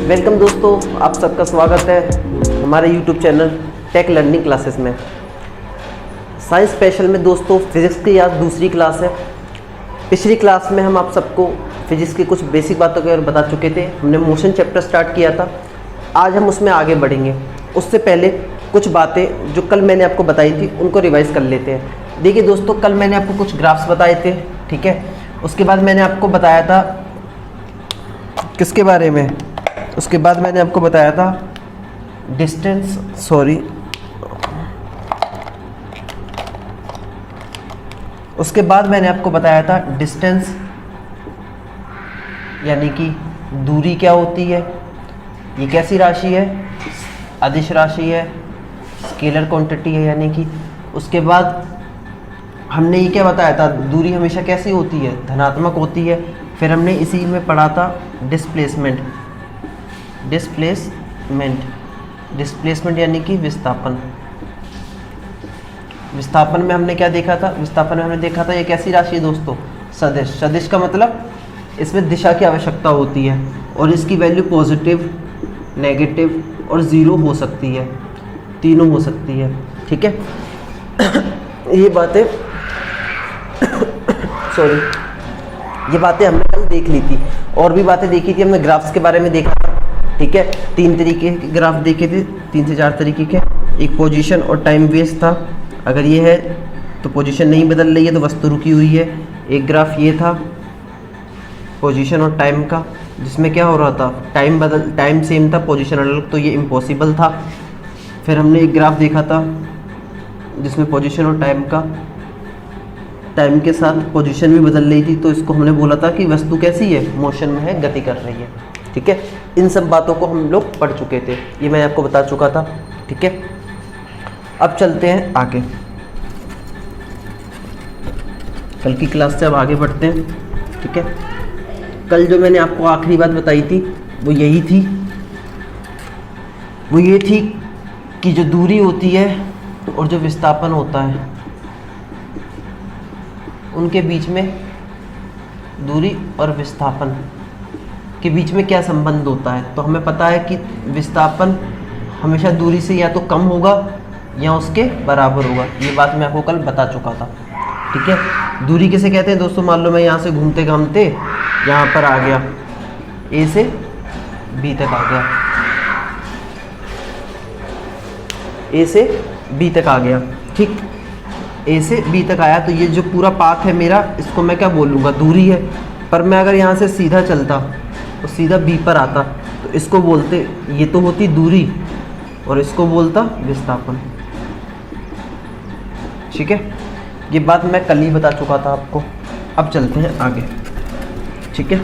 Welcome दोस्तों, आप सबका स्वागत है हमारे YouTube channel Tech Learning Classes में। साइंस स्पेशल में दोस्तों फिज़िक्स की आज दूसरी क्लास है। पिछली क्लास में हम आप सबको फिज़िक्स की कुछ बेसिक बातों के बारे में बता चुके थे। हमने मोशन चैप्टर स्टार्ट किया था, आज हम उसमें आगे बढ़ेंगे। उससे पहले कुछ बातें जो कल मैंने आपको बताई थी उनको रिवाइज़ कर लेते हैं। देखिए दोस्तों, कल मैंने आपको कुछ ग्राफ्स बताए थे, ठीक है। उसके बाद मैंने आपको बताया था किसके बारे में, उसके बाद मैंने आपको बताया था डिस्टेंस, उसके बाद मैंने आपको बताया था डिस्टेंस यानी कि दूरी क्या होती है, ये कैसी राशि है, अदिश राशि है, स्केलर क्वांटिटी है यानी कि। उसके बाद हमने ये क्या बताया था, दूरी हमेशा कैसी होती है, धनात्मक होती है। फिर हमने इसी में पढ़ा था डिस्प्लेसमेंट यानी कि विस्थापन। विस्थापन में हमने क्या देखा था, विस्थापन में हमने देखा था ये कैसी राशि है दोस्तों, सदिश। सदिश का मतलब इसमें दिशा की आवश्यकता होती है और इसकी वैल्यू पॉजिटिव, नेगेटिव और ज़ीरो हो सकती है, तीनों हो सकती है, ठीक है। ये बातें हमने कल देख ली थी। और भी बातें देखी थी हमने, ग्राफ्स के बारे में देखा था, ठीक है। 3 तरीके के ग्राफ देखे थे, 3 से 4 तरीके के। एक पोजीशन और टाइम बेस्ड था, अगर ये है तो पोजीशन नहीं बदल रही है तो वस्तु रुकी हुई है। एक ग्राफ ये था पोजीशन और टाइम का, जिसमें क्या हो रहा था, टाइम सेम था, पोजीशन अलग, तो ये इम्पॉसिबल था। फिर हमने एक ग्राफ देखा था जिसमें पोजीशन और टाइम के साथ पोजीशन भी बदल रही थी, तो इसको हमने बोला था कि वस्तु कैसी है, मोशन में है, गति कर रही है, ठीक है। इन सब बातों को हम लोग पढ़ चुके थे, ये मैं आपको बता चुका था, ठीक है। अब चलते हैं आगे, कल की क्लास से अब आगे बढ़ते हैं, ठीक है। कल जो मैंने आपको आखिरी बात बताई थी वो ये थी कि जो दूरी होती है और जो विस्थापन होता है उनके बीच में, दूरी और विस्थापन के बीच में क्या संबंध होता है। तो हमें पता है कि विस्थापन हमेशा दूरी से या तो कम होगा या उसके बराबर होगा। ये बात मैं आपको कल बता चुका था, ठीक है। दूरी किसे कहते हैं दोस्तों, मान लो मैं यहाँ से घूमते घामते यहाँ पर आ गया, ए से बी तक आ गया, ए से बी तक आ गया, ठीक। ए से बी तक आया तो ये जो पूरा पाथ है मेरा, इसको मैं क्या बोलूँगा, दूरी है। पर मैं अगर यहाँ से सीधा चलता तो सीधा बी पर आता तो इसको बोलते, ये तो होती दूरी और इसको बोलता विस्थापन, ठीक है। ये बात मैं कल ही बता चुका था आपको। अब चलते हैं आगे, ठीक है।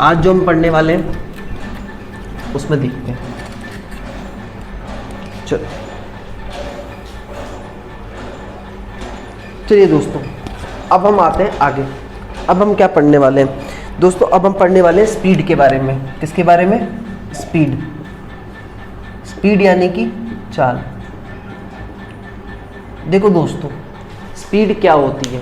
आज जो हम पढ़ने वाले हैं उसमें देखते हैं, चलिए दोस्तों, अब हम आते हैं आगे। अब हम क्या पढ़ने वाले हैं दोस्तों, अब हम पढ़ने वाले हैं स्पीड के बारे में। किसके बारे में, स्पीड यानी कि चाल। देखो दोस्तों, स्पीड क्या होती है,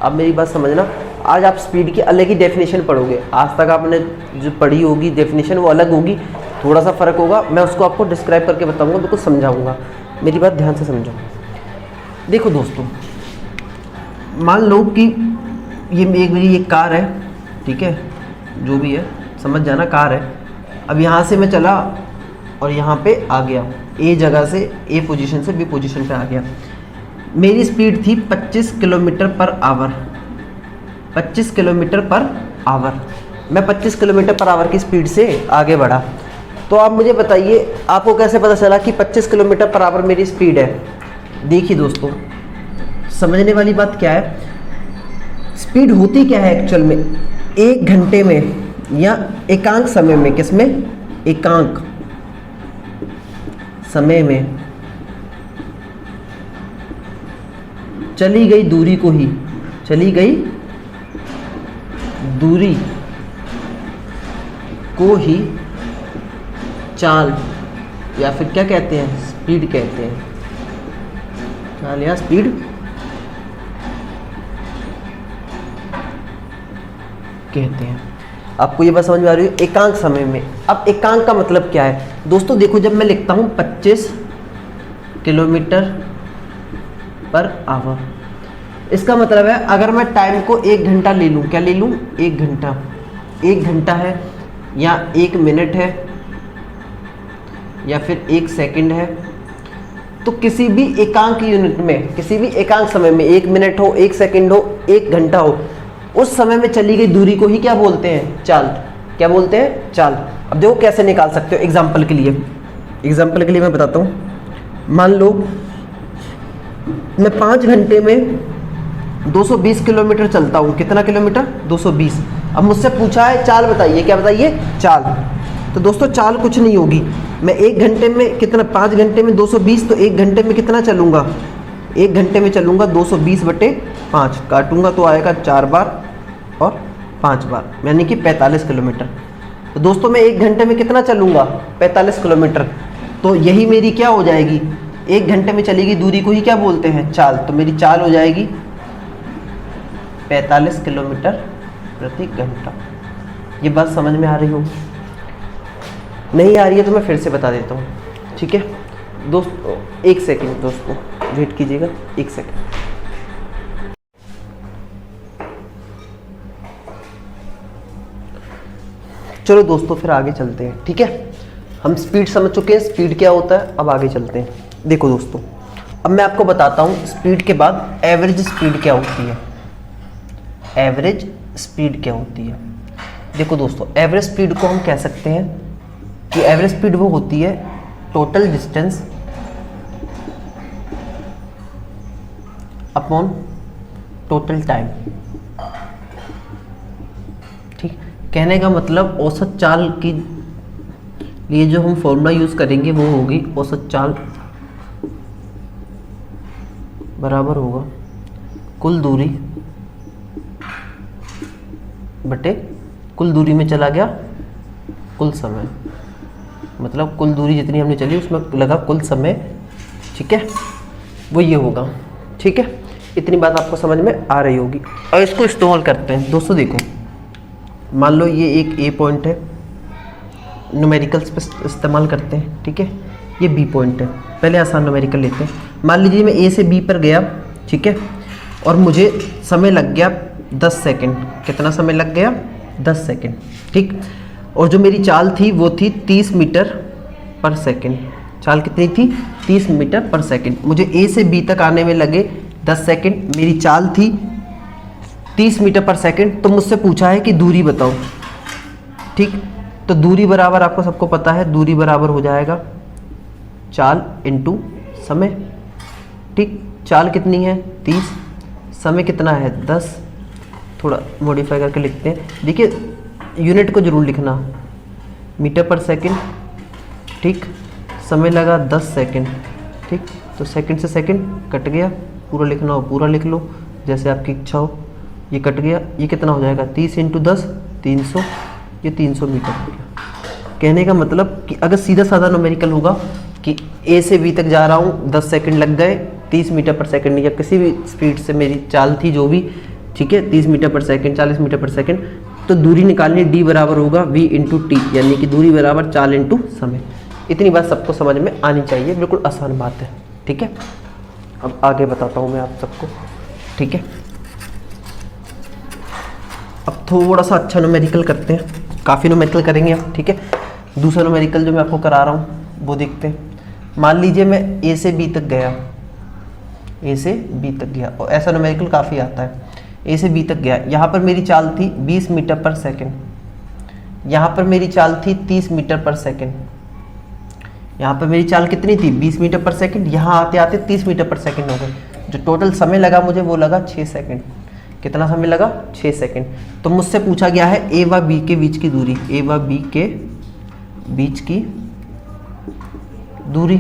अब मेरी बात समझना। आज आप स्पीड की अलग ही डेफिनेशन पढ़ोगे। आज तक आपने जो पढ़ी होगी डेफिनेशन वो अलग होगी, थोड़ा सा फ़र्क होगा। मैं उसको आपको डिस्क्राइब करके बताऊंगा, बिल्कुल समझाऊंगा, मेरी बात ध्यान से समझो। देखो दोस्तों, मान लो कि ये मेरी एक कार है, ठीक है, जो भी है समझ जाना, कार है। अब यहाँ से मैं चला और यहाँ पे आ गया, ए जगह से, ए पोजीशन से बी पोजीशन पे आ गया। मेरी स्पीड थी 25 kilometre per hour. 25 kilometre per hour, मैं 25 किलोमीटर पर आवर की स्पीड से आगे बढ़ा। तो आप मुझे बताइए, आपको कैसे पता चला कि 25 किलोमीटर पर आवर मेरी स्पीड है। देखिए दोस्तों, समझने वाली बात क्या है, स्पीड होती क्या है एक्चुअल में, 1 घंटे में या एकांक समय में, किसमें, एकांक समय में चली गई दूरी को ही चाल या फिर क्या कहते हैं, स्पीड कहते हैं। चाल या स्पीड कहते हैं। आपको ये बात समझ में आ रही है? एकांक समय में। अब एकांक का मतलब क्या है दोस्तों? देखो, जब मैं लिखता हूँ 25 किलोमीटर पर आवर, इसका मतलब है अगर मैं टाइम को 1 घंटा ले लूँ, क्या ले लूँ? 1 घंटा, 1 घंटा है या 1 मिनट है या फिर 1 सेकंड है, तो किसी भी एकांक यूनिट में, किसी भी एकांक समय में, 1 मिनट हो, 1 सेकंड हो, 1 घंटा हो, उस समय में चली गई दूरी को ही क्या बोलते हैं? चाल। क्या बोलते हैं? चाल। अब देखो कैसे निकाल सकते हो। एग्जाम्पल के लिए मैं बताता हूँ। मान लो मैं 5 घंटे में 220 किलोमीटर चलता हूँ। कितना किलोमीटर? 220। अब मुझसे पूछा है चाल बताइए। क्या बताइए? चाल। तो दोस्तों चाल कुछ नहीं होगी, मैं 1 घंटे में कितना, 5 घंटे में 220, तो 1 घंटे में कितना चलूँगा? 1 घंटे में चलूँगा 220/5, काटूंगा तो आएगा 4 बार और 5 बार, यानी कि 45 किलोमीटर। तो दोस्तों मैं 1 घंटे में कितना चलूँगा? 45 किलोमीटर। तो यही मेरी क्या हो जाएगी? 1 घंटे में चलेगी दूरी को ही क्या बोलते हैं? चाल। तो मेरी चाल हो जाएगी 45 किलोमीटर प्रति घंटा। ये बात समझ में आ रही होगी? नहीं आ रही है तो मैं फिर से बता देता हूँ, ठीक है दोस्तों? 1 सेकेंड दोस्तों, वेट कीजिएगा 1 सेकेंड। चलो दोस्तों फिर आगे चलते हैं, ठीक है? हम स्पीड समझ चुके हैं, स्पीड क्या होता है। अब आगे चलते हैं। देखो दोस्तों, अब मैं आपको बताता हूँ स्पीड के बाद एवरेज स्पीड क्या होती है। एवरेज स्पीड क्या होती है? देखो दोस्तों, एवरेज स्पीड को हम कह सकते हैं कि एवरेज स्पीड वो होती है total distance upon total time. ठीक, कहने का मतलब औसत चाल की लिए जो हम फॉर्मूला यूज करेंगे वो होगी औसत चाल बराबर होगा कुल दूरी बटे कुल दूरी में चला गया कुल समय, मतलब कुल दूरी जितनी हमने चली उसमें लगा कुल समय, ठीक है? वो ये होगा, ठीक है? इतनी बात आपको समझ में आ रही होगी। और इसको इस्तेमाल करते हैं दोस्तों। देखो, मान लो ये एक ए पॉइंट है, न्यूमेरिकल्स पे इस्तेमाल करते हैं, ठीक है? ये बी पॉइंट है। पहले आसान न्यूमेरिकल लेते हैं। मान लीजिए मैं ए से बी पर गया, ठीक है? और मुझे समय लग गया 10 सेकेंड। कितना समय लग गया? 10 सेकेंड, ठीक? और जो मेरी चाल थी वो थी 30 मीटर पर सेकेंड। चाल कितनी थी? 30 मीटर पर सेकेंड। मुझे ए से बी तक आने में लगे 10 सेकेंड। मेरी चाल थी 30 मीटर पर सेकेंड। तो मुझसे पूछा है कि दूरी बताओ, ठीक? तो दूरी बराबर आपको सबको पता है, दूरी बराबर हो जाएगा चाल इंटू समय, ठीक? चाल कितनी है? 30, समय कितना है? 10। थोड़ा मॉडिफाई करके लिखते हैं। देखिए यूनिट को जरूर लिखना, मीटर पर सेकंड, ठीक? समय लगा 10 सेकंड, ठीक? तो सेकंड से सेकंड कट गया, पूरा लिखना हो पूरा लिख लो जैसे आपकी इच्छा हो। ये कट गया, ये कितना हो जाएगा? 30 × 10 300, ये 300 मीटर हो गया। कहने का मतलब कि अगर सीधा साधा न्यूमेरिकल होगा कि ए से बी तक जा रहा हूँ, 10 सेकंड लग गए, 30 मीटर पर सेकंड या किसी भी स्पीड से मेरी चाल थी जो भी, ठीक है? 30 मीटर पर सेकंड, 40 मीटर पर सेकंड। तो दूरी निकालनी, डी बराबर होगा v × t, यानी कि दूरी बराबर चाल इंटू समय। इतनी बात सबको समझ में आनी चाहिए, बिल्कुल आसान बात है, ठीक है? अब आगे बताता हूँ मैं आप सबको, ठीक है? अब थोड़ा सा अच्छा न्यूमेरिकल करते हैं, काफ़ी न्यूमेरिकल करेंगे अब, ठीक है? दूसरा न्यूमेरिकल जो मैं आपको करा रहा हूँ वो देखते हैं। मान लीजिए मैं ए से बी तक गया, ए से बी तक गया, और ऐसा न्यूमेरिकल काफ़ी आता है। ए से बी तक गया, यहाँ पर मेरी चाल थी 20 मीटर पर सेकंड, यहाँ पर मेरी चाल थी 30 मीटर पर सेकंड, यहाँ पर मेरी चाल कितनी थी? 20 मीटर पर सेकंड, यहाँ आते आते 30 मीटर पर सेकंड हो गए। जो टोटल समय लगा मुझे वो लगा 6 सेकंड। कितना समय लगा? 6 सेकंड। तो मुझसे पूछा गया है ए व बी के बीच की दूरी, ए व बी के बीच की दूरी,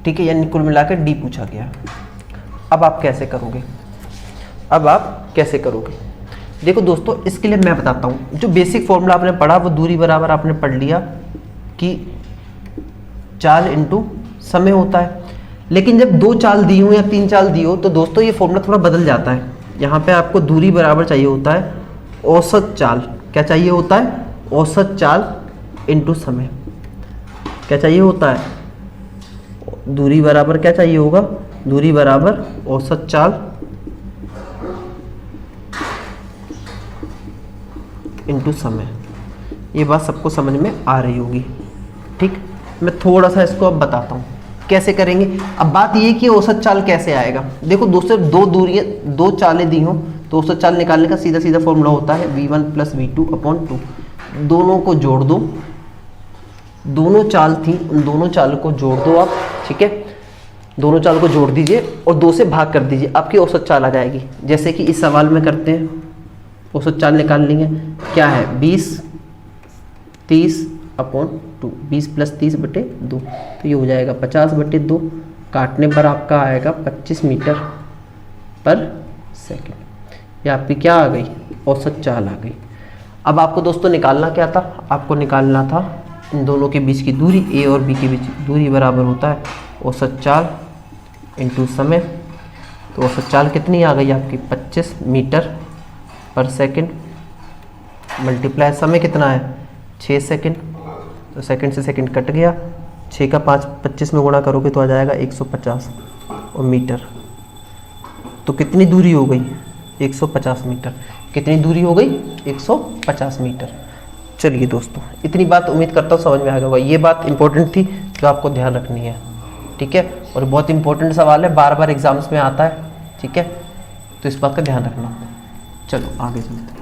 ठीक है? यानी कुल मिलाकर डी पूछा गया। अब आप कैसे करोगे? देखो दोस्तों, इसके लिए मैं बताता हूँ। जो बेसिक फॉर्मूला आपने पढ़ा वो दूरी बराबर आपने पढ़ लिया कि चाल इंटू समय होता है। लेकिन जब 2 चाल दी हो या 3 चाल दी हो तो दोस्तों ये फॉर्मूला थोड़ा बदल जाता है। यहाँ पे आपको दूरी बराबर चाहिए होता है औसत चाल क्या चाहिए होता है, औसत चाल इनटू समय क्या चाहिए होता है, दूरी बराबर क्या चाहिए होगा, दूरी बराबर औसत चाल इनटू समय। ये बात सबको समझ में आ रही होगी। ठीक, मैं थोड़ा सा इसको अब बताता हूँ कैसे करेंगे। अब बात ये कि औसत चाल कैसे आएगा। देखो दोस्तों, दो दूरियाँ, दो चालें दी हों तो औसत चाल निकालने का सीधा सीधा फॉर्मूला होता है v1 + v2 अपॉन 2। दोनों को जोड़ दो, दोनों चाल थी उन दोनों चाल को जोड़ दो आप। ठीक है, दोनों चाल को जोड़ दीजिए और 2 से भाग कर दीजिए, आपकी औसत चाल आ जाएगी। जैसे कि इस सवाल में करते हैं, औसत चाल निकालनी है। क्या है, 20 30 अपॉन 2, 20 + 30/2, तो ये हो जाएगा 50/2। काटने पर आपका आएगा 25 मीटर पर सेकेंड। ये आपकी क्या आ गई, औसत चाल आ गई। अब आपको दोस्तों निकालना क्या था, आपको निकालना था इन दोनों के बीच की दूरी, ए और बी के बीच दूरी बराबर होता है औसत चाल इनटू समय। तो औसत चाल कितनी आ गई आपकी, 25 मीटर पर सेकेंड मल्टीप्लाई समय कितना है, 6 सेकेंड। तो सेकंड से सेकंड कट गया, 6 का 5 25 में गुणा करोगे तो आ जाएगा 150 और मीटर। तो कितनी दूरी हो गई, 150 मीटर। कितनी दूरी हो गई, 150 मीटर। चलिए दोस्तों, इतनी बात उम्मीद करता हूँ समझ में आ गया होगा। ये बात इंपॉर्टेंट थी जो आपको ध्यान रखनी है। ठीक है, और बहुत इंपॉर्टेंट सवाल है, बार बार एग्जाम्स में आता है। ठीक है, तो इस बात का ध्यान रखना। चलो आगे चलते हैं।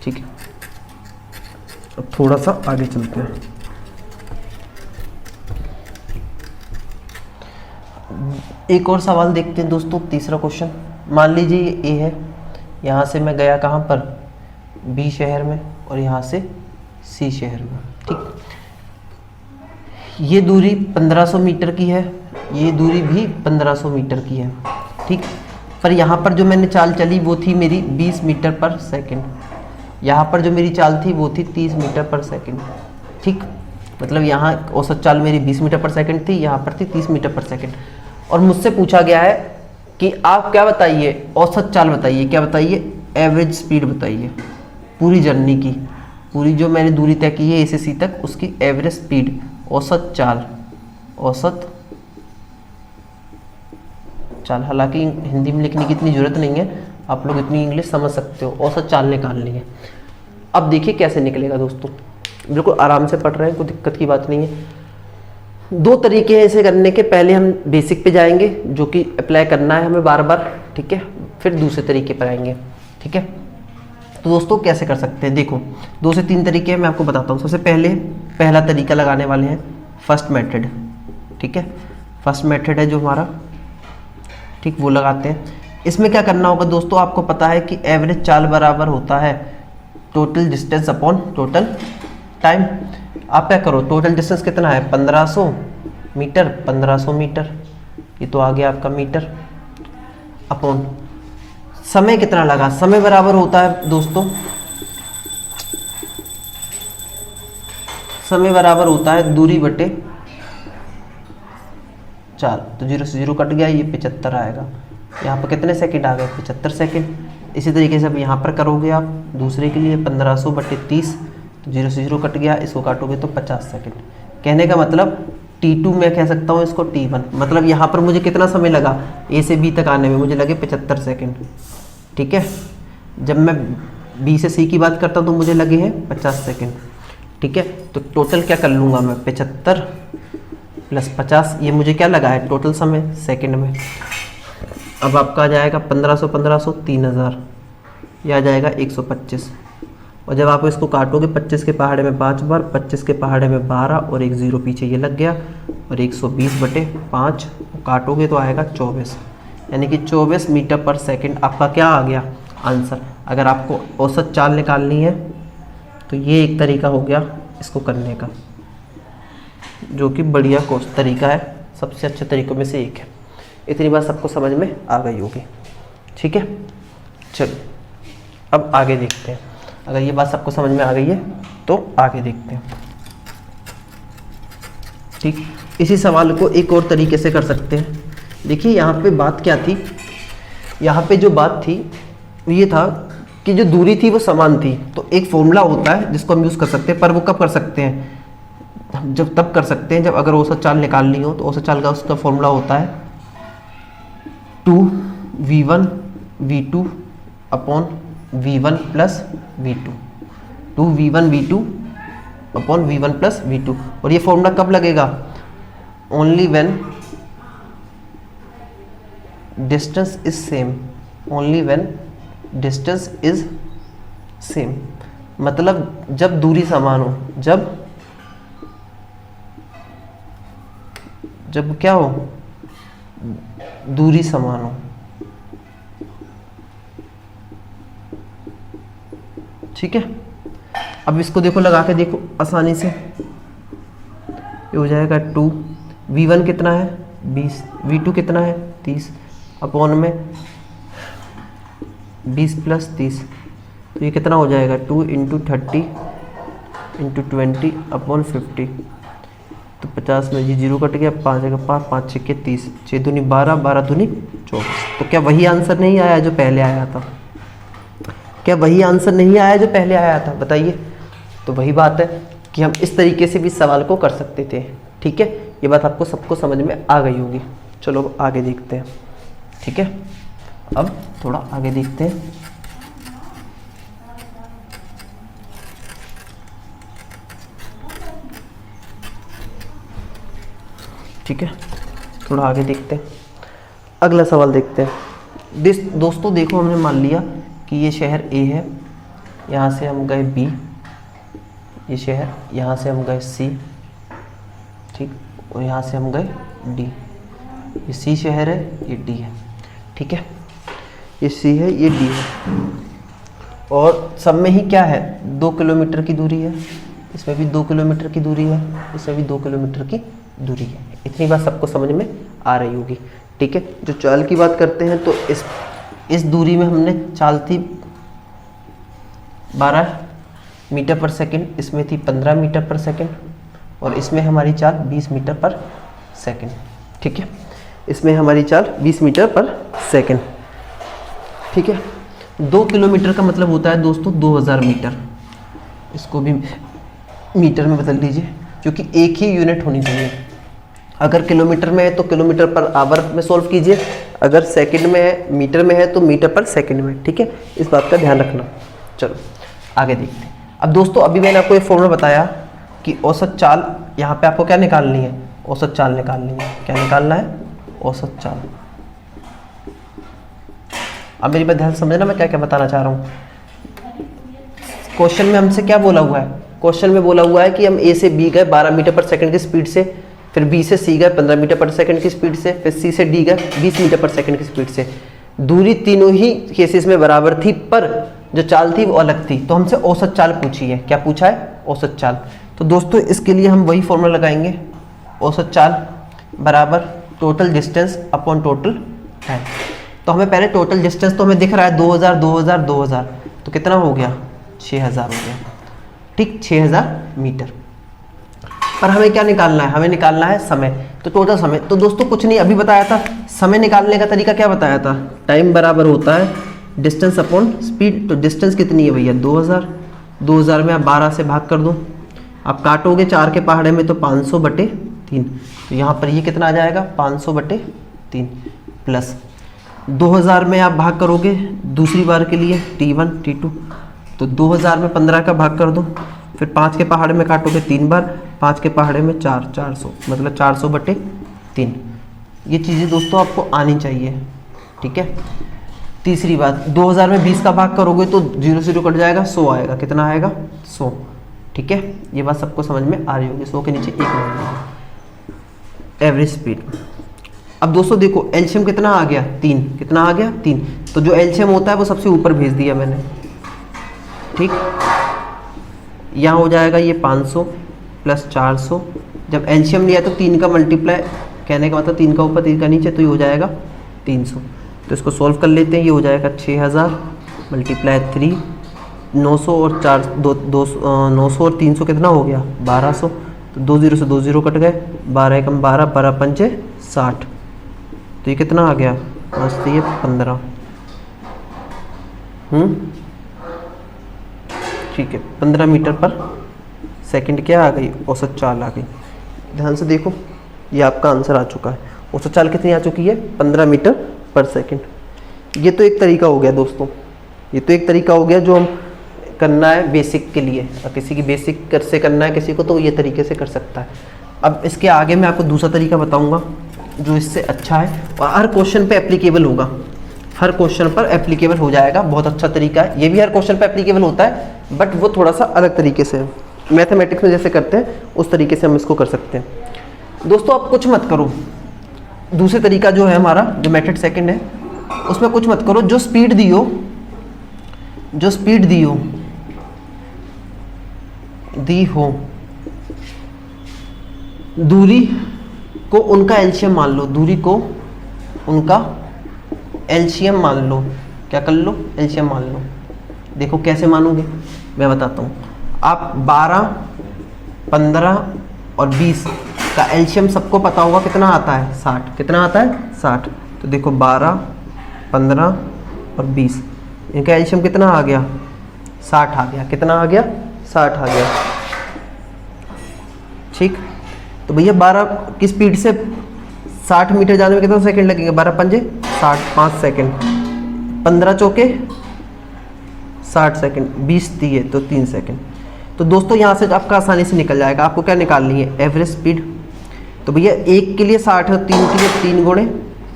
ठीक है, अब थोड़ा सा आगे चलते हैं। एक और सवाल देखते हैं दोस्तों, तीसरा क्वेश्चन। मान लीजिए ये ए है, यहाँ से मैं गया कहाँ पर, बी शहर में, और यहाँ से सी शहर में। ठीक, ये दूरी 1500 मीटर की है, ये दूरी भी 1500 मीटर की है। ठीक, पर यहाँ पर जो मैंने चाल चली वो थी मेरी 20 मीटर पर सेकेंड। यहाँ पर जो मेरी चाल थी वो थी 30 मीटर पर सेकेंड। ठीक, मतलब यहाँ औसत चाल मेरी 20 मीटर पर सेकेंड थी, यहाँ पर थी 30 मीटर पर सेकेंड। और मुझसे पूछा गया है कि आप क्या बताइए, औसत चाल बताइए। क्या बताइए, एवरेज स्पीड बताइए पूरी जर्नी की, पूरी जो मैंने दूरी तय की है ए से सी तक, उसकी एवरेज स्पीड, औसत चाल, औसत चाल। हालांकि हिंदी में लिखने की इतनी जरूरत नहीं है, आप लोग इतनी इंग्लिश समझ सकते हो। औसत चाल निकालनी है। अब देखिए कैसे निकलेगा दोस्तों, बिल्कुल आराम से पढ़ रहे हैं, कोई दिक्कत की बात नहीं है। 2 तरीके हैं इसे करने के। पहले हम बेसिक पे जाएंगे जो कि अप्लाई करना है हमें बार बार। ठीक है, फिर दूसरे तरीके पर आएंगे। ठीक है, तो दोस्तों कैसे कर सकते हैं, देखो 2 से 3 तरीके हैं, मैं आपको बताता हूँ। सबसे पहले पहला तरीका लगाने वाले हैं फर्स्ट मेथड। ठीक है, फर्स्ट मेथड है जो हमारा, ठीक, वो लगाते हैं। इसमें क्या करना होगा दोस्तों, आपको पता है कि एवरेज चाल बराबर होता है total distance upon total time. आप क्या करो, टोटल डिस्टेंस कितना है, 1500 मीटर, 1500 मीटर, ये तो आ गया आपका मीटर, अपॉन समय कितना लगा। समय बराबर होता है दोस्तों, समय बराबर होता है दूरी बटे चाल। तो 0 से 0 कट गया, ये 75 आएगा। यहाँ पर कितने सेकंड आ गए, 75 सेकंड। इसी तरीके से अब यहाँ पर करोगे आप दूसरे के लिए 1500/30, तो 0 से 0 कट गया, इसको काटोगे तो 50 सेकंड। कहने का मतलब T2 मैं कह सकता हूँ इसको T1, मतलब यहाँ पर मुझे कितना समय लगा, ए से बी तक आने में मुझे लगे 75 सेकंड। ठीक है, जब मैं बी से सी की बात करता हूँ तो मुझे लगे हैं 50 सेकंड। ठीक है, तो टोटल क्या कर लूँगा मैं, 75 + 50, ये मुझे क्या लगा है टोटल समय सेकंड में। अब आपका आ जाएगा 1500 1500 3000, ये आ जाएगा 125। और जब आप इसको काटोगे 25 के पहाड़े में 5 बार, 25 के पहाड़े में 12 और एक 0 पीछे ये लग गया, और 120/5 काटोगे तो आएगा 24, यानी कि 24 मीटर पर सेकंड आपका क्या आ गया आंसर। अगर आपको औसत चाल निकालनी है तो ये एक तरीका हो गया इसको करने का, जो कि बढ़िया तरीका है, सबसे अच्छे तरीकों में से एक है। इतनी बात सबको समझ में आ गई होगी। ठीक है, चलो अब आगे देखते हैं। अगर ये बात सबको समझ में आ गई है तो आगे देखते हैं। ठीक, इसी सवाल को एक और तरीके से कर सकते हैं। देखिए यहाँ पे बात क्या थी, यहाँ पे जो बात थी ये था कि जो दूरी थी वो समान थी, तो एक फॉर्मूला होता है जिसको हम यूज़ कर सकते हैं, पर वो कब कर सकते हैं, जब तब कर सकते हैं जब अगर औसत चाल निकालनी हो। तो औसत चाल का उसका फॉर्मूला होता है 2v1 v2 upon v1 plus v2, 2v1 v2 upon v1 plus v2। और ये फॉर्मूला कब लगेगा, only when distance is same, only when distance is same, मतलब जब दूरी समान हो, जब क्या हो, दूरी समान हो। ठीक है, अब इसको देखो, लगा के देखो आसानी से, ये हो जाएगा 2v1 कितना है 20, v2 कितना है 30 अपॉन में 20 प्लस 30, तो ये कितना हो जाएगा 2 इंटू 30 इंटू 20 अपॉन 50, तो 50 में जी 0 कट गया, 5 का 5 6 के 30, 6 दूनी 12, 12 दूनी 24। तो क्या वही आंसर नहीं आया जो पहले आया था, क्या वही आंसर नहीं आया जो पहले आया था, बताइए। तो वही बात है कि हम इस तरीके से भी सवाल को कर सकते थे। ठीक है, ये बात आपको सबको समझ में आ गई होगी। चलो आगे देखते हैं। ठीक है, अब थोड़ा आगे देखते हैं। ठीक है, थोड़ा आगे देखते हैं, अगला सवाल देखते हैं। दोस्तों देखो, हमने मान लिया कि ये शहर A है, यहाँ से हम गए B, ये शहर, यहाँ से हम गए C, ठीक, और यहाँ से हम गए D। ये C शहर है, ये D है। ठीक है, ये C है, ये D है, और सब में ही क्या है 2 किलोमीटर की दूरी है, इसमें भी 2 किलोमीटर की दूरी है, इसमें भी 2 किलोमीटर की दूरी है। इतनी बात सबको समझ में आ रही होगी। ठीक है, जो चाल की बात करते हैं तो इस दूरी में हमने चाल थी 12 मीटर पर सेकंड, इसमें थी 15 मीटर पर सेकंड, और इसमें हमारी चाल 20 मीटर पर सेकंड। ठीक है, इसमें हमारी चाल 20 मीटर पर सेकंड। ठीक है, 2 किलोमीटर का मतलब होता है दोस्तों 2000 मीटर। इसको भी मीटर में बदल दीजिए, क्योंकि एक ही यूनिट होनी चाहिए। अगर किलोमीटर में है तो किलोमीटर पर आवर में सॉल्व कीजिए, अगर सेकंड में है, मीटर में है तो मीटर पर सेकंड में। ठीक है, इस बात का ध्यान रखना। चलो आगे देखते हैं। अब दोस्तों अभी मैंने आपको एक फॉर्मूला बताया कि औसत चाल, यहाँ पे आपको क्या निकालनी है, औसत चाल निकालनी है। क्या निकालना है, औसत चाल। अब मेरी बात ध्यान से समझना, मैं क्या क्या बताना चाह रहा हूँ। क्वेश्चन में हमसे क्या बोला हुआ है, क्वेश्चन में बोला हुआ है कि हम A से B गए 12 मीटर पर सेकंड की स्पीड से, फिर B से C गए 15 मीटर पर सेकंड की स्पीड से, फिर C से D गए 20 मीटर पर सेकंड की स्पीड से। दूरी तीनों ही केसेस में बराबर थी, पर जो चाल थी वो अलग थी। तो हमसे औसत चाल पूछी है। क्या पूछा है, औसत चाल। तो दोस्तों इसके लिए हम वही फॉर्मूला लगाएंगे, औसत चाल बराबर टोटल डिस्टेंस अपॉन टोटल है। तो हमें पहले टोटल डिस्टेंस तो हमें दिख रहा है 2000 2000 2000, तो कितना हो गया 6000 हो गया। ठीक, 6000 मीटर। पर हमें क्या निकालना है, हमें निकालना है समय। तो टोटल समय, तो दोस्तों कुछ नहीं, अभी बताया था समय निकालने का तरीका। क्या बताया था, टाइम बराबर होता है डिस्टेंस अपॉन स्पीड। तो डिस्टेंस कितनी है भैया 2000, 2000 में आप 12 से भाग कर दो, आप काटोगे 4 के पहाड़े में तो 500/3। तो यहाँ पर ये कितना आ जाएगा 500/3, प्लस 2000 में आप भाग करोगे दूसरी बार के लिए T1 T2, तो 2000 में 15 का भाग कर दो, फिर 5 के पहाड़े में काटोगे 3 बार, 5 के पहाड़े में 400, मतलब 400/3। ये चीज़ें दोस्तों आपको आनी चाहिए। ठीक है, तीसरी बात, 2000 में 20 का भाग करोगे तो 0 0 कट जाएगा, 100 आएगा। कितना आएगा 100। ठीक है, ये बात सबको समझ में आ रही होगी। 100 के नीचे 1 नहीं। Average speed. अब दोस्तों देखो एलसीएम कितना आ गया 3, कितना आ गया 3। तो जो एलसीएम होता है वो सबसे ऊपर भेज दिया मैंने। ठीक, यहाँ हो जाएगा ये 500 प्लस 400। जब एलसीएम लिया तो 3 का मल्टीप्लाई, कहने का मतलब 3 का ऊपर 3 का नीचे, तो ये हो जाएगा 300। तो इसको सॉल्व कर लेते हैं। ये हो जाएगा 6000 मल्टीप्लाई 3, 900 और 900 और 300 कितना हो गया 1200। तो 2 0 से 2 0 कट गए, 12 12 12 5 60। तो ये कितना आ गया, मस्त ये 15। ठीक है, 15 मीटर पर सेकंड क्या आ गई, औसत चाल आ गई। ध्यान से देखो, ये आपका आंसर आ चुका है। औसत चाल कितनी आ चुकी है, 15 मीटर पर सेकंड। ये तो एक तरीका हो गया दोस्तों, ये तो एक तरीका हो गया जो हम करना है बेसिक के लिए। और किसी की बेसिक कर से करना है किसी को, तो ये तरीके से कर सकता है। अब इसके आगे मैं आपको दूसरा तरीका बताऊंगा जो इससे अच्छा है और हर क्वेश्चन पे एप्लीकेबल होगा, हर क्वेश्चन पर एप्लीकेबल हो जाएगा। बहुत अच्छा तरीका है, ये भी हर क्वेश्चन पर एप्लीकेबल होता है, बट वो थोड़ा सा अलग तरीके से है। मैथमेटिक्स में जैसे करते हैं उस तरीके से हम इसको कर सकते हैं। दोस्तों आप कुछ मत करो, दूसरे तरीका जो है हमारा, जो मेथड सेकंड है, उसमें कुछ मत करो। जो स्पीड दी हो, जो स्पीड दी हो दूरी को उनका एलसीएम मान लो, दूरी को उनका एलसीएम मान लो। क्या कर लो, एलसीएम मान लो। देखो कैसे मानोगे, मैं बताता हूँ। आप 12, 15 और 20 का एलसीएम सबको पता होगा कितना आता है, 60। कितना आता है, 60। तो देखो 12, 15 और 20, इनका एलसीएम कितना आ गया, 60 आ गया। कितना आ गया, 60 आ गया। ठीक, तो भैया 12 की स्पीड से 60 मीटर जाने में कितना सेकंड लगेंगे, 12 पंजे 60, 5 सेकंड, 15 चौके 60 सेकंड, 20 दिए तो 3 सेकंड। तो दोस्तों यहाँ से आपका आसानी से निकल जाएगा। आपको क्या निकालनी है, एवरेज स्पीड। तो भैया 1 के लिए 60 है, 3 के लिए 3 गुणे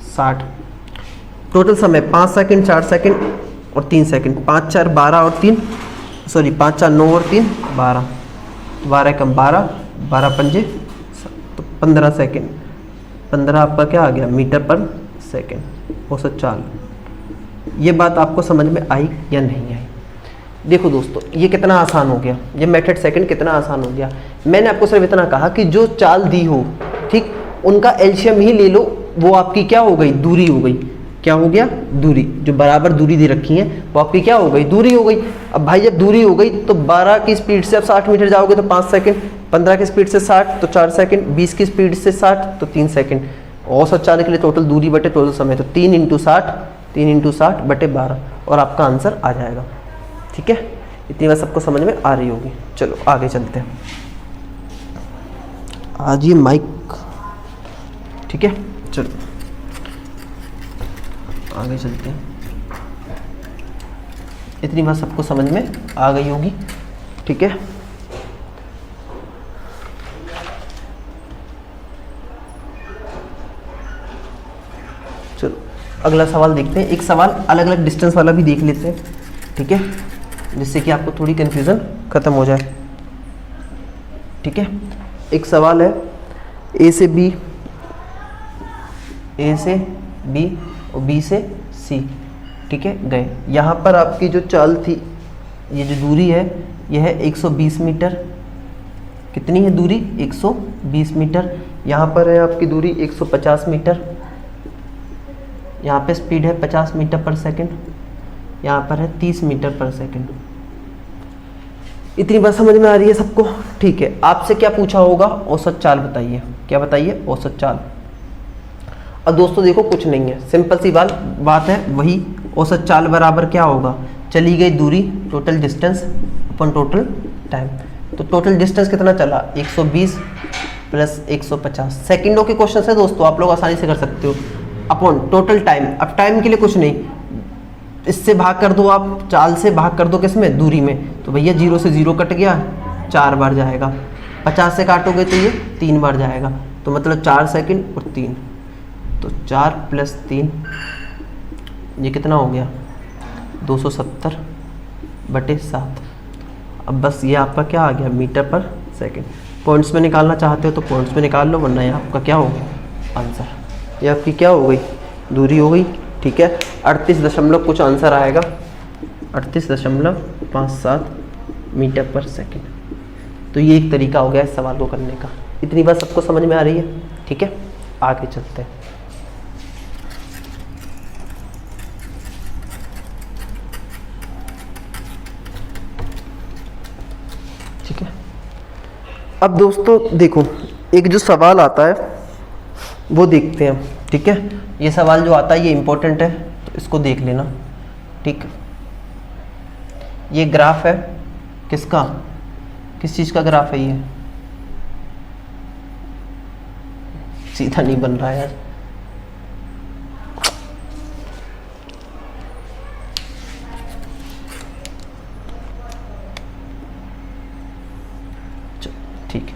60। टोटल समय 5 सेकंड, 4 सेकंड और 3 सेकंड। 5 4 12 और 3, सॉरी 5 4 9 और 3 12, 12 कम 12, 12 पंजे तो 15 सेकंड। 15 आपका क्या आ गया, मीटर पर सेकंड, औसत चाल। ये बात आपको समझ में आई या नहीं आई? देखो दोस्तों, ये कितना आसान हो गया, ये मेथड सेकंड कितना आसान हो गया। मैंने आपको सिर्फ इतना कहा कि जो चाल दी हो, ठीक, उनका एलसीएम ही ले लो। वो आपकी क्या हो गई, दूरी हो गई। क्या हो गया, दूरी। जो बराबर दूरी दे रखी है वो आपकी क्या हो गई, दूरी हो गई। अब भाई जब दूरी हो गई तो 12 की स्पीड से आप 60 मीटर जाओगे तो 5 सेकंड, 15 की स्पीड से 60 तो 4 सेकंड, 20 की स्पीड से 60 तो 3 सेकंड। औसत चाल के लिए टोटल दूरी बटे टोटल समय, तो 3 × 60, 3 × 60 बटे 12 और आपका आंसर आ जाएगा। ठीक है, इतनी बात सबको समझ में आ रही होगी। चलो आगे चलते हैं। आज ये माइक, ठीक है, चलो आगे चलते हैं। इतनी बात सबको समझ में आ गई होगी। ठीक है, चलो अगला सवाल देखते हैं। एक सवाल अलग अलग डिस्टेंस वाला भी देख लेते हैं, ठीक है, जिससे कि आपको थोड़ी कन्फ्यूज़न खत्म हो जाए। ठीक है, एक सवाल है ए से बी और बी से सी, ठीक है, गए। यहाँ पर आपकी जो चाल थी, ये जो दूरी है, यह है 120 मीटर। कितनी है दूरी, 120 मीटर। यहाँ पर है आपकी दूरी 150 मीटर। यहाँ पे स्पीड है 50 मीटर पर सेकंड। यहाँ पर है 30 मीटर पर सेकंड। इतनी बात समझ में आ रही है सबको? ठीक है, आपसे क्या पूछा होगा, औसत चाल बताइए। क्या बताइए, औसत चाल। अब दोस्तों देखो, कुछ नहीं है, सिंपल सी बात है, वही औसत चाल बराबर क्या होगा, चली गई दूरी, टोटल डिस्टेंस अपन टोटल टाइम। तो टोटल डिस्टेंस कितना चला, 120 प्लस 150। सेकंडों के क्वेश्चन है दोस्तों, आप लोग आसानी से कर सकते हो। Upon total time. अब टाइम के लिए कुछ नहीं, इससे भाग कर दो, आप चाल से भाग कर दो, किस में, दूरी में। तो भैया 0 से 0 कट गया, 4 बार जाएगा। 50 से काटोगे तो ये 3 बार जाएगा। तो मतलब 4 सेकंड और 3, तो 4 प्लस 3, ये कितना हो गया, 270 बटे 7। अब बस ये आपका क्या आ गया, मीटर पर सेकंड। पॉइंट्स में निकालना चाहते हो तो पॉइंट्स में निकाल लो, वरना ये आपका क्या हो गया, आंसर। ये आपकी क्या हो गई, दूरी हो गई। ठीक है, 38 दशमलव कुछ आंसर आएगा, 38.57 मीटर पर सेकंड। तो ये एक तरीका हो गया इस सवाल को करने का। इतनी बात सबको समझ में आ रही है? ठीक है, आगे चलते हैं। ठीक है, अब दोस्तों देखो, एक जो सवाल आता है वो देखते हैं। ठीक है, ये सवाल जो आता है ये इम्पोर्टेंट है, तो इसको देख लेना। ठीक, ये ग्राफ है किसका, किस चीज़ का ग्राफ है ये, सीधा नहीं बन रहा है यार। ठीक है,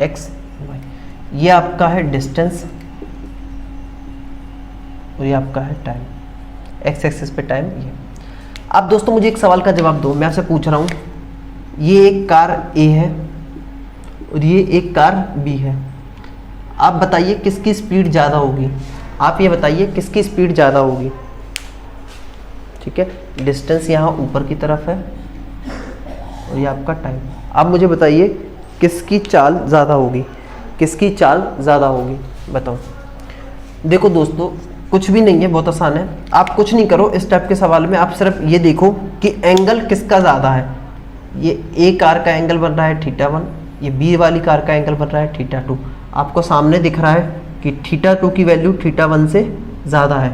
एक्स वाई, ये आपका है डिस्टेंस और ये आपका है टाइम, एक्स एक्सिस पे टाइम ये। अब दोस्तों मुझे एक सवाल का जवाब दो, मैं आपसे पूछ रहा हूँ, ये एक कार ए है और ये एक कार बी है, आप बताइए किसकी स्पीड ज़्यादा होगी, आप ये बताइए किसकी स्पीड ज़्यादा होगी। ठीक है, डिस्टेंस यहाँ ऊपर की तरफ है और ये आपका टाइम। आप मुझे बताइए किसकी चाल ज़्यादा होगी, किसकी चाल ज़्यादा होगी, बताओ। देखो दोस्तों कुछ भी नहीं है, बहुत आसान है, आप कुछ नहीं करो इस टाइप के सवाल में, आप सिर्फ ये देखो कि एंगल किसका ज़्यादा है। ये ए कार का एंगल बन रहा है θ1, ये बी वाली कार का एंगल बन रहा है θ2। आपको सामने दिख रहा है कि θ2 की वैल्यू θ1 से ज़्यादा है,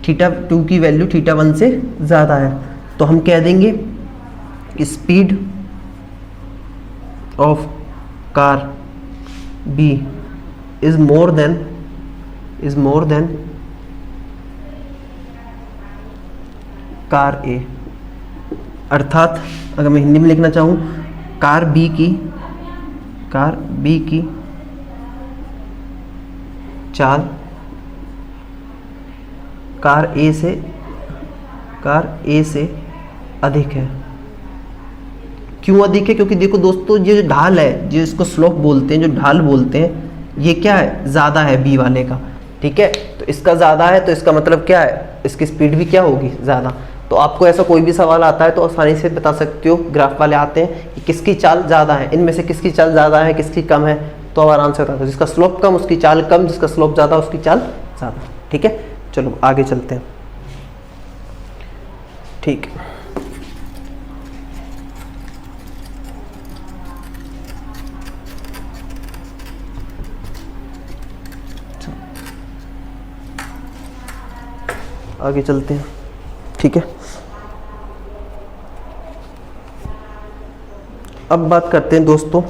θ2 की वैल्यू θ1 से ज़्यादा है, तो हम कह देंगे कि speed of car B is more than car A. अर्थात अगर मैं हिंदी में लिखना चाहूँ, कार बी की चाल कार ए से अधिक है। क्यों अधिक है? क्योंकि देखो दोस्तों ये जो ढाल है, जो इसको स्लोप बोलते हैं, जो ढाल बोलते हैं, ये क्या है, ज़्यादा है बी वाले का। ठीक है, तो इसका ज़्यादा है तो इसका मतलब क्या है, इसकी स्पीड भी क्या होगी, ज़्यादा। तो आपको ऐसा कोई भी सवाल आता है तो आसानी से बता सकते हो, ग्राफ वाले आते हैं कि किसकी चाल ज़्यादा है, इनमें से किसकी चाल ज़्यादा है, किसकी कम है, तो आप आराम से बता दो। जिसका स्लोप कम उसकी चाल कम, जिसका स्लोप ज़्यादा उसकी चाल ज़्यादा। ठीक है, चलो आगे चलते हैं। ठीक, आगे चलते हैं। ठीक है, अब बात करते हैं दोस्तों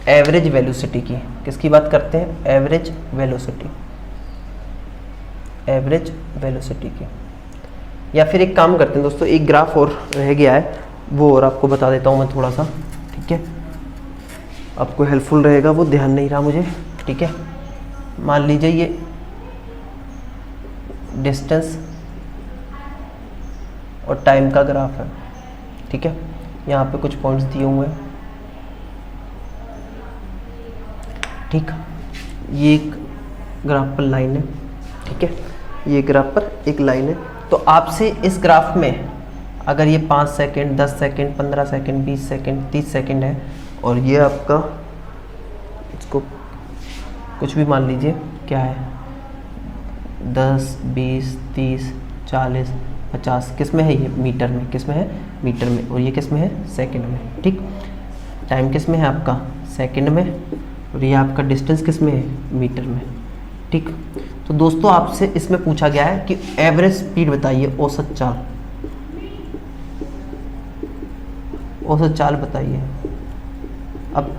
एवरेज वेलोसिटी की। किसकी बात करते हैं? एवरेज वेलोसिटी की। या फिर एक काम करते हैं दोस्तों, एक ग्राफ और रह गया है वो और आपको बता देता हूँ मैं थोड़ा सा। ठीक है, आपको हेल्पफुल रहेगा, वो ध्यान नहीं रहा मुझे। ठीक है, मान लीजिए ये डिस्टेंस और टाइम का ग्राफ है। ठीक है, यहाँ पे कुछ पॉइंट्स दिए हुए हैं। ठीक, ये एक ग्राफ पर लाइन है। ठीक है, ये ग्राफ पर एक लाइन है। तो आपसे इस ग्राफ में अगर ये 5 second, 10 second, 15 second, 20 second, 30 second है और ये आपका, इसको कुछ भी मान लीजिए क्या है, 10, 20, 30, 40, 50, किस में है ये? मीटर में। किस में है? मीटर में। और ये किस में है? सेकंड में। ठीक, टाइम किस में है आपका? सेकंड में। और ये आपका डिस्टेंस किस में है? मीटर में। ठीक, तो दोस्तों आपसे इसमें पूछा गया है कि एवरेज स्पीड बताइए, औसत चाल बताइए। अब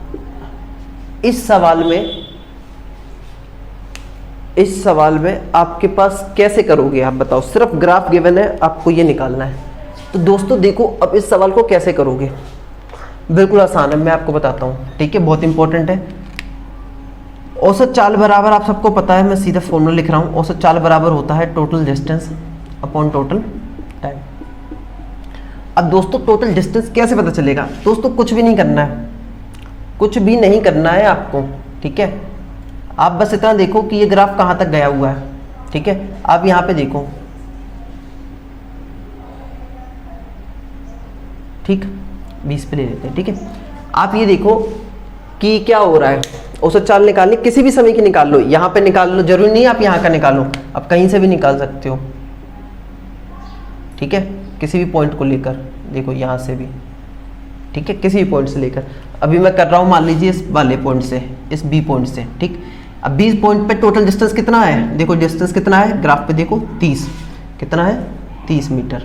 इस सवाल में आपके पास कैसे करोगे आप बताओ? सिर्फ ग्राफ गिवन है, आपको ये निकालना है। तो दोस्तों देखो, अब इस सवाल को कैसे करोगे? बिल्कुल आसान है, मैं आपको बताता हूँ। ठीक है, बहुत इंपॉर्टेंट है। औसत चाल बराबर, आप सबको पता है, मैं सीधा फॉर्मूला लिख रहा हूँ। औसत चाल बराबर होता है total distance upon total time. अब दोस्तों टोटल डिस्टेंस कैसे पता चलेगा? दोस्तों कुछ भी नहीं करना है, आपको। ठीक है, आप बस इतना देखो कि ये ग्राफ कहाँ तक गया हुआ है। ठीक है, आप यहाँ पे देखो। ठीक, 20 पे ले लेते हैं। ठीक है, आप ये देखो कि क्या हो रहा है। औसत चाल निकालनी, किसी भी समय की निकाल लो, यहाँ पे निकाल लो, जरूरी नहीं है आप यहाँ का निकालो, आप कहीं से भी निकाल सकते हो। ठीक है, किसी भी पॉइंट को लेकर देखो, यहाँ से भी। ठीक है, किसी भी पॉइंट से लेकर। अभी मैं कर रहा हूँ मान लीजिए इस वाले पॉइंट से, इस बी पॉइंट से। ठीक, अब 20 पॉइंट पे टोटल डिस्टेंस कितना है? देखो डिस्टेंस कितना है ग्राफ पे, देखो 30। कितना है? 30 मीटर।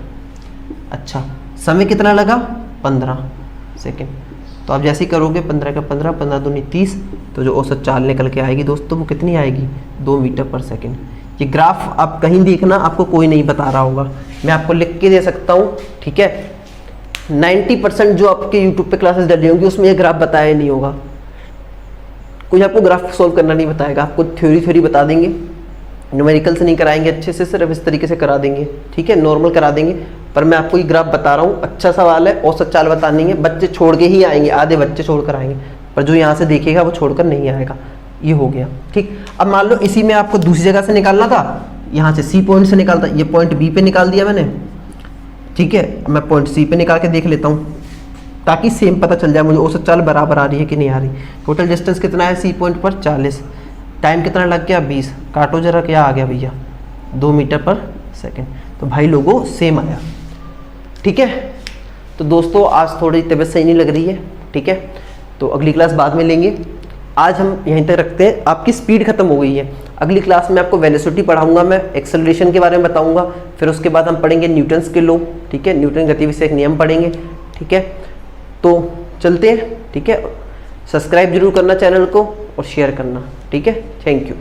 अच्छा, समय कितना लगा? 15 सेकेंड। तो आप जैसे ही करोगे 15 का 15, 15 दूनी 30, तो जो औसत चाल निकल के आएगी दोस्तों वो कितनी आएगी, 2 मीटर पर सेकेंड। ये ग्राफ आप कहीं देखना, आपको कोई नहीं बता रहा होगा, मैं आपको लिख के दे सकता हूँ, ठीक है। 90% जो आपके यूट्यूब पे क्लासेस डली होंगी उसमें ये ग्राफ बताया नहीं होगा, कोई आपको ग्राफ सॉल्व करना नहीं बताएगा, आपको थ्योरी बता देंगे, न्यूमेरिकल से नहीं कराएंगे अच्छे से, सिर्फ इस तरीके से करा देंगे, ठीक है, नॉर्मल करा देंगे। पर मैं आपको ये ग्राफ बता रहा हूँ, अच्छा सवाल है, औसत चाल बतानी है, बच्चे छोड़ के ही आएंगे, आधे बच्चे छोड़ कर आएंगे, पर जो यहाँ से देखेगा वो छोड़कर नहीं आएगा। ये हो गया, ठीक। अब मान लो इसी में आपको दूसरी जगह से निकालना था, यहाँ से सी पॉइंट से निकालता, ये पॉइंट बी पे निकाल दिया मैंने, ठीक है। अब मैं पॉइंट सी पे निकाल के देख लेता हूँ, ताकि सेम पता चल जाए मुझे औसत चाल बराबर आ रही है कि नहीं आ रही। टोटल डिस्टेंस कितना है सी पॉइंट पर, 40, टाइम कितना लग गया, 20, काटो जरा, क्या आ गया भैया, 2 मीटर पर सेकेंड। तो भाई लोगों सेम आया, ठीक है। तो दोस्तों आज थोड़ी तबीयत सही नहीं लग रही है, ठीक है, तो अगली क्लास बाद में लेंगे, आज हम यहीं तक रखते हैं। आपकी स्पीड खत्म हो गई है, अगली क्लास में आपको वेलोसिटी पढ़ाऊंगा, मैं एक्सेलरेशन के बारे में बताऊंगा, फिर उसके बाद हम पढ़ेंगे न्यूटन्स के लॉ, ठीक है, न्यूटन गतिविधि से एक नियम पढ़ेंगे, ठीक है। तो चलते हैं, ठीक है, सब्सक्राइब जरूर करना चैनल को और शेयर करना, ठीक है। Thank you.